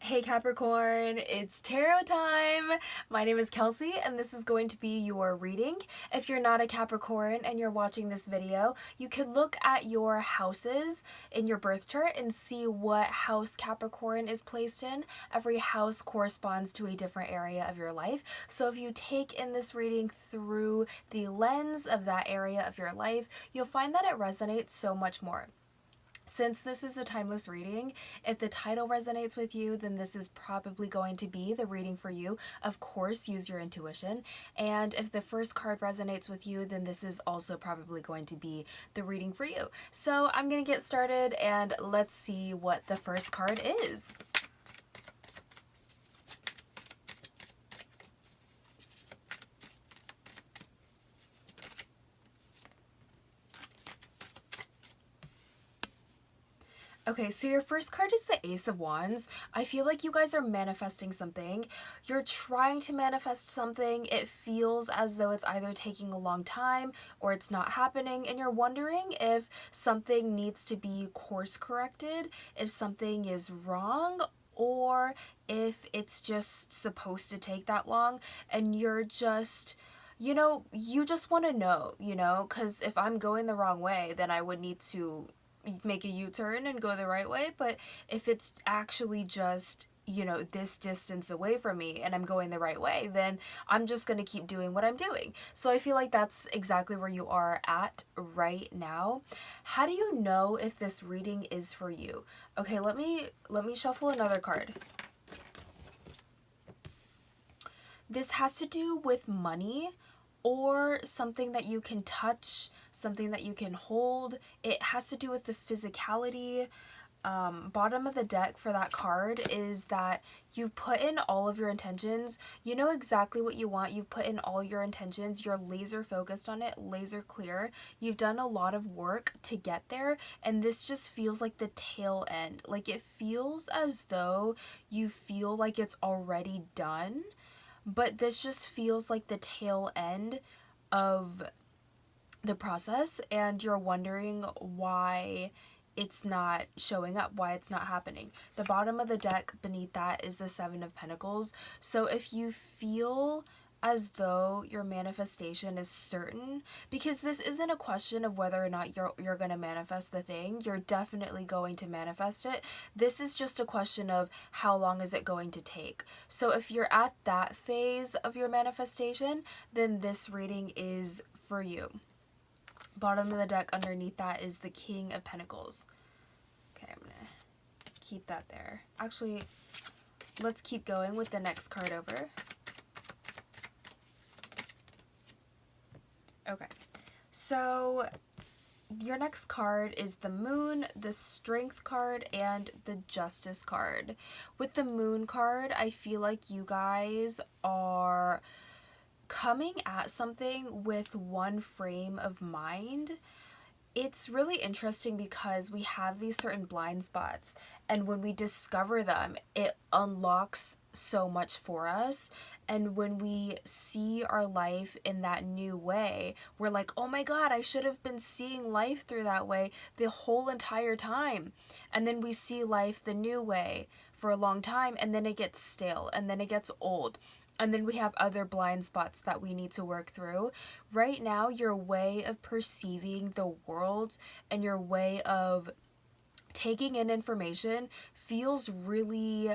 Hey Capricorn, it's tarot time! My name is Kelsey and this is going to be your reading. If you're not a Capricorn and you're watching this video, you could look at your houses in your birth chart and see what house Capricorn is placed in. Every house corresponds to a different area of your life. So if you take in this reading through the lens of that area of your life, you'll find that it resonates so much more. Since this is a timeless reading, if the title resonates with you, then this is probably going to be the reading for you. Of course, use your intuition. And if the first card resonates with you, then this is also probably going to be the reading for you. So I'm going to get started and let's see what the first card is. Okay, so your first card is the Ace of Wands. I feel like you guys are manifesting something. You're trying to manifest something. It feels as though it's either taking a long time or it's not happening, and you're wondering if something needs to be course corrected, if something is wrong, or if it's just supposed to take that long, and you're just you just want to know, because if I'm going the wrong way, then I would need to make a U-turn and go the right way. But if it's actually just this distance away from me and I'm going the right way, then I'm just going to keep doing what I'm doing. So I feel like that's exactly where you are at right now. How do you know if this reading is for you? Okay, let me shuffle another card. This has to do with money or something that you can touch, something that you can hold. It has to do with the physicality. Bottom of the deck for that card is that you've put in all of your intentions. You know exactly what you want. You've put in all your intentions. You're laser focused on it, laser clear. You've done a lot of work to get there, and this just feels like the tail end. Like, it feels as though you feel like it's already done, but this just feels like the tail end of the process, and you're wondering why it's not showing up, why it's not happening. The bottom of the deck beneath that is the Seven of Pentacles. So if you feel as though your manifestation is certain, because this isn't a question of whether or not you're going to manifest the thing. You're definitely going to manifest it. This is just a question of how long is it going to take. So if you're at that phase of your manifestation, then this reading is for you. Bottom of the deck underneath that is the King of Pentacles. Okay, I'm gonna keep that there. Actually, let's keep going with the next card over. Okay, so your next card is the Moon, the Strength card, and the Justice card. With the Moon card, I feel like you guys are coming at something with one frame of mind. It's really interesting because we have these certain blind spots, and when we discover them, it unlocks so much for us. And when we see our life in that new way, we're like, oh my god, I should have been seeing life through that way the whole entire time. And then we see life the new way for a long time, and then it gets stale, and then it gets old. And then we have other blind spots that we need to work through. Right now, your way of perceiving the world and your way of taking in information feels really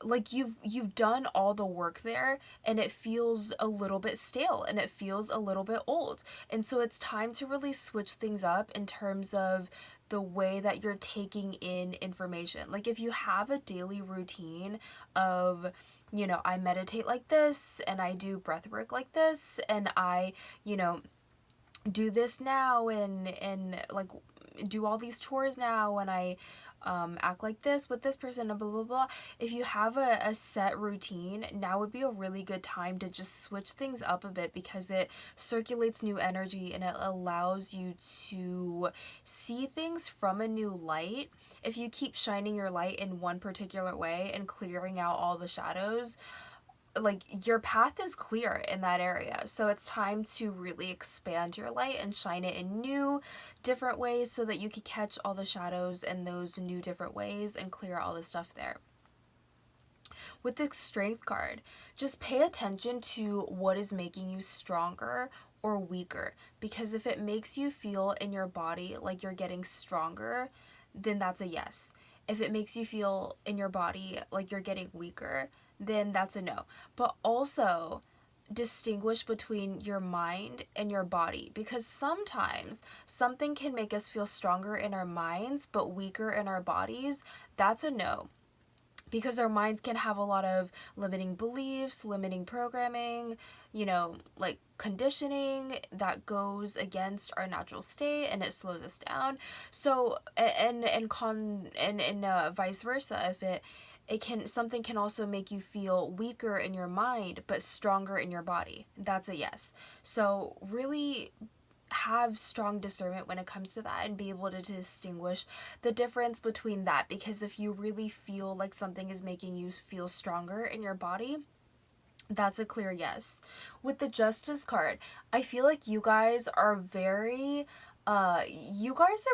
like you've done all the work there, and it feels a little bit stale and it feels a little bit old. And so it's time to really switch things up in terms of the way that you're taking in information. Like, if you have a daily routine of, I meditate like this, and I do breath work like this, and I, do this now, and like do all these chores now, and I act like this with this person, and blah blah blah. If you have a set routine, now would be a really good time to just switch things up a bit, because it circulates new energy and it allows you to see things from a new light. If you keep shining your light in one particular way and clearing out all the shadows, like, your path is clear in that area. So it's time to really expand your light and shine it in new, different ways, so that you can catch all the shadows in those new different ways and clear all the stuff there. With the strength card, just pay attention to what is making you stronger or weaker, because if it makes you feel in your body like you're getting stronger, then that's a yes. If it makes you feel in your body like you're getting weaker, then that's a no. But also distinguish between your mind and your body, because sometimes something can make us feel stronger in our minds but weaker in our bodies. That's a no, because our minds can have a lot of limiting beliefs, limiting programming, like conditioning that goes against our natural state, and it slows us down. So vice versa, if it can, something can also make you feel weaker in your mind but stronger in your body. That's a yes. So really have strong discernment when it comes to that and be able to distinguish the difference between that, because if you really feel like something is making you feel stronger in your body, that's a clear yes. With the Justice card, I feel like you guys are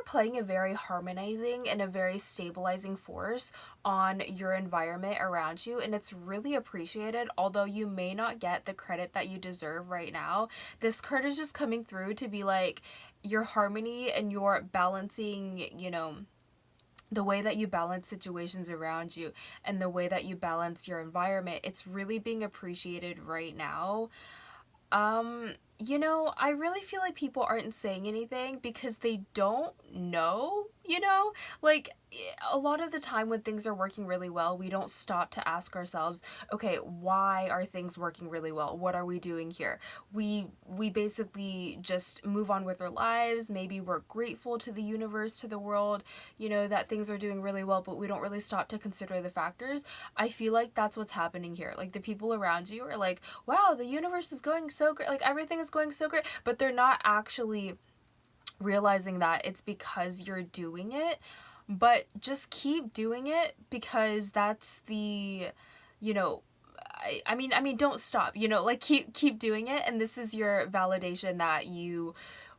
playing a very harmonizing and a very stabilizing force on your environment around you, and it's really appreciated. Although you may not get the credit that you deserve right now, this card is just coming through to be like your harmony and your balancing, the way that you balance situations around you and the way that you balance your environment. It's really being appreciated right now. I really feel like people aren't saying anything because they don't know, like a lot of the time when things are working really well, we don't stop to ask ourselves, okay, why are things working really well? What are we doing here? We basically just move on with our lives. Maybe we're grateful to the universe, to the world, that things are doing really well, but we don't really stop to consider the factors. I feel like that's what's happening here. Like the people around you are like, wow, the universe is going so great, like everything is going so great, but they're not actually realizing that it's because you're doing it. But just keep doing it, because that's the, I mean don't stop, like keep doing it, and this is your validation that you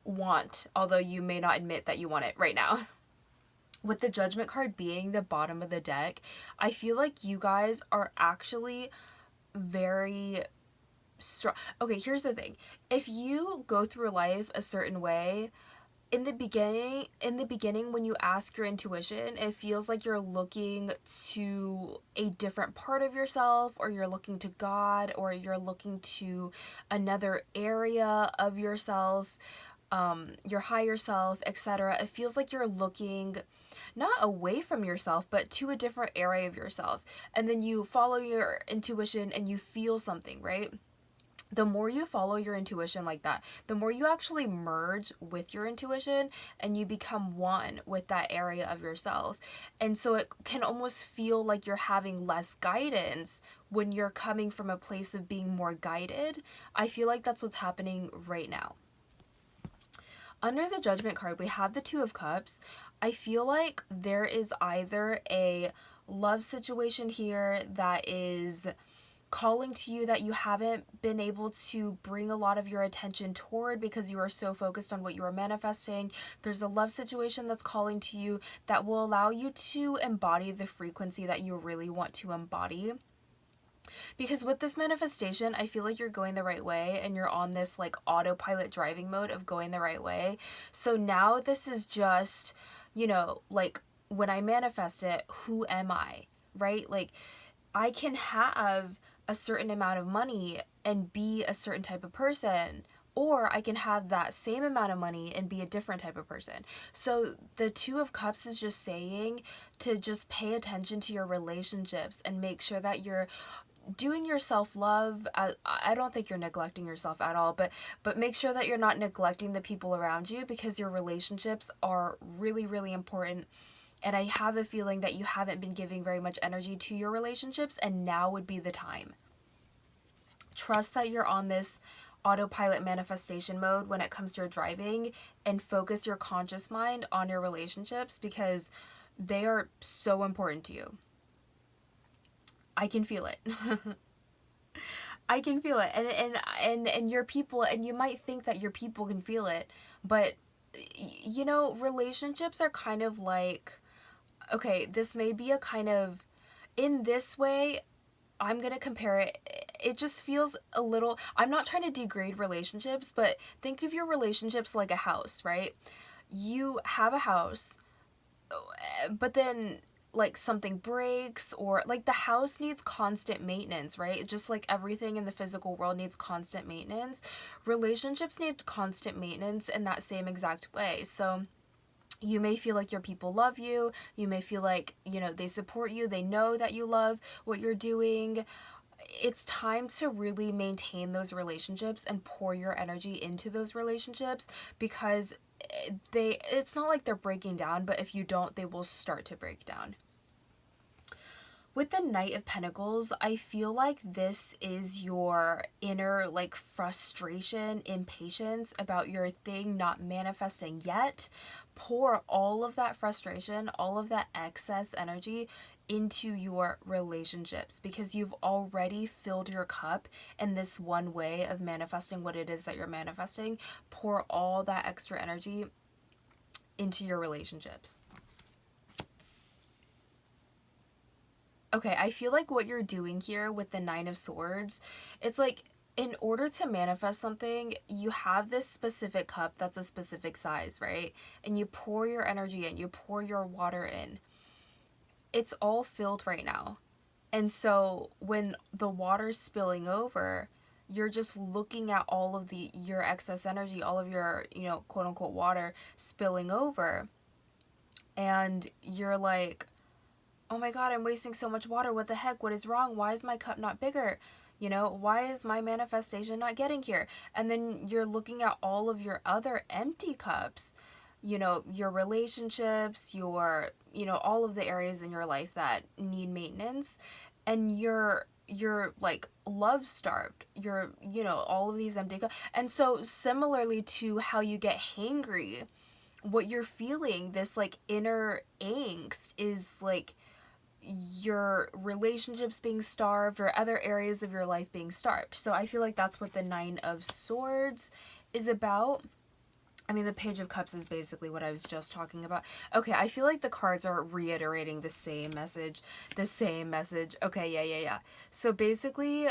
want, although you may not admit that you want it right now. With the Judgment card being the bottom of the deck, I feel like you guys are actually very strong. Okay, here's the thing. If you go through life a certain way, in the beginning when you ask your intuition, it feels like you're looking to a different part of yourself, or you're looking to God, or you're looking to another area of yourself, your higher self, etc. It feels like you're looking not away from yourself, but to a different area of yourself. And then you follow your intuition and you feel something, right? The more you follow your intuition like that, the more you actually merge with your intuition and you become one with that area of yourself. And so it can almost feel like you're having less guidance when you're coming from a place of being more guided. I feel like that's what's happening right now. Under the Judgment card, we have the Two of Cups. I feel like there is either a love situation here that is calling to you that you haven't been able to bring a lot of your attention toward because you are so focused on what you are manifesting. There's a love situation that's calling to you that will allow you to embody the frequency that you really want to embody. Because with this manifestation, I feel like you're going the right way and you're on this like autopilot driving mode of going the right way. So now this is just, like when I manifest it, who am I? Right? Like I can have a certain amount of money and be a certain type of person, or I can have that same amount of money and be a different type of person. So the Two of Cups is just saying to just pay attention to your relationships and make sure that you're doing your self-love. I don't think you're neglecting yourself at all, but make sure that you're not neglecting the people around you, because your relationships are really, really important. And I have a feeling that you haven't been giving very much energy to your relationships, and now would be the time. Trust that you're on this autopilot manifestation mode when it comes to your driving, and focus your conscious mind on your relationships, because they are so important to you. I can feel it. I can feel it. And your people, and you might think that your people can feel it, but relationships are kind of like, okay, this may be a kind of, in this way, I'm gonna compare it. It just feels a little, I'm not trying to degrade relationships, but think of your relationships like a house, right? You have a house, but then like something breaks, or like the house needs constant maintenance, right? Just like everything in the physical world needs constant maintenance, relationships need constant maintenance in that same exact way. So you may feel like your people love you, you may feel like, you know, they support you, they know that you love what you're doing. It's time to really maintain those relationships and pour your energy into those relationships, because it's not like they're breaking down, but if you don't, they will start to break down. With the Knight of Pentacles, I feel like this is your inner like frustration, impatience about your thing not manifesting yet. Pour all of that frustration, all of that excess energy into your relationships, because you've already filled your cup in this one way of manifesting what it is that you're manifesting. Pour all that extra energy into your relationships. Okay, I feel like what you're doing here with the Nine of Swords, it's like in order to manifest something, you have this specific cup that's a specific size, right? And you pour your energy in, you pour your water in. It's all filled right now. And so when the water's spilling over, you're just looking at all of your excess energy, all of your, you know, quote unquote water spilling over. And you're like, oh my God, I'm wasting so much water. What the heck? What is wrong? Why is my cup not bigger? You know, why is my manifestation not getting here? And then you're looking at all of your other empty cups, you know, your relationships, your, you know, all of the areas in your life that need maintenance. And you're like love starved. You're, you know, all of these empty cups. And so similarly to how you get hangry, what you're feeling, this like inner angst, is like your relationships being starved or other areas of your life being starved. So I feel like that's what the Nine of Swords is about. I mean, the Page of Cups is basically what I was just talking about. Okay, I feel like the cards are reiterating the same message. Okay, yeah. So basically,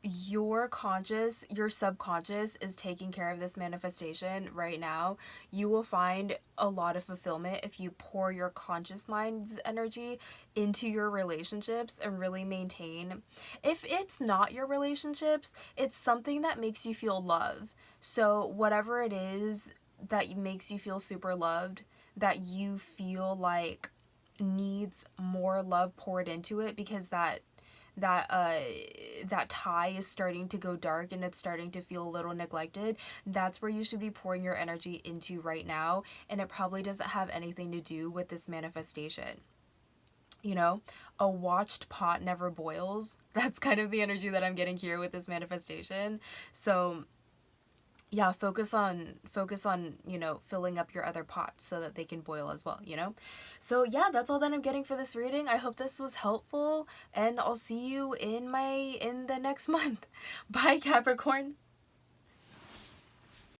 your subconscious is taking care of this manifestation right now. You will find a lot of fulfillment if you pour your conscious mind's energy into your relationships and really maintain. If it's not your relationships, it's something that makes you feel love. So whatever it is that makes you feel super loved, that you feel like needs more love poured into it, because that tie is starting to go dark and it's starting to feel a little neglected, that's where you should be pouring your energy into right now. And it probably doesn't have anything to do with this manifestation. You know, a watched pot never boils. That's kind of the energy that I'm getting here with this manifestation. So yeah, focus on, you know, filling up your other pots so that they can boil as well, you know? So yeah, that's all that I'm getting for this reading. I hope this was helpful, and I'll see you in the next month. Bye, Capricorn.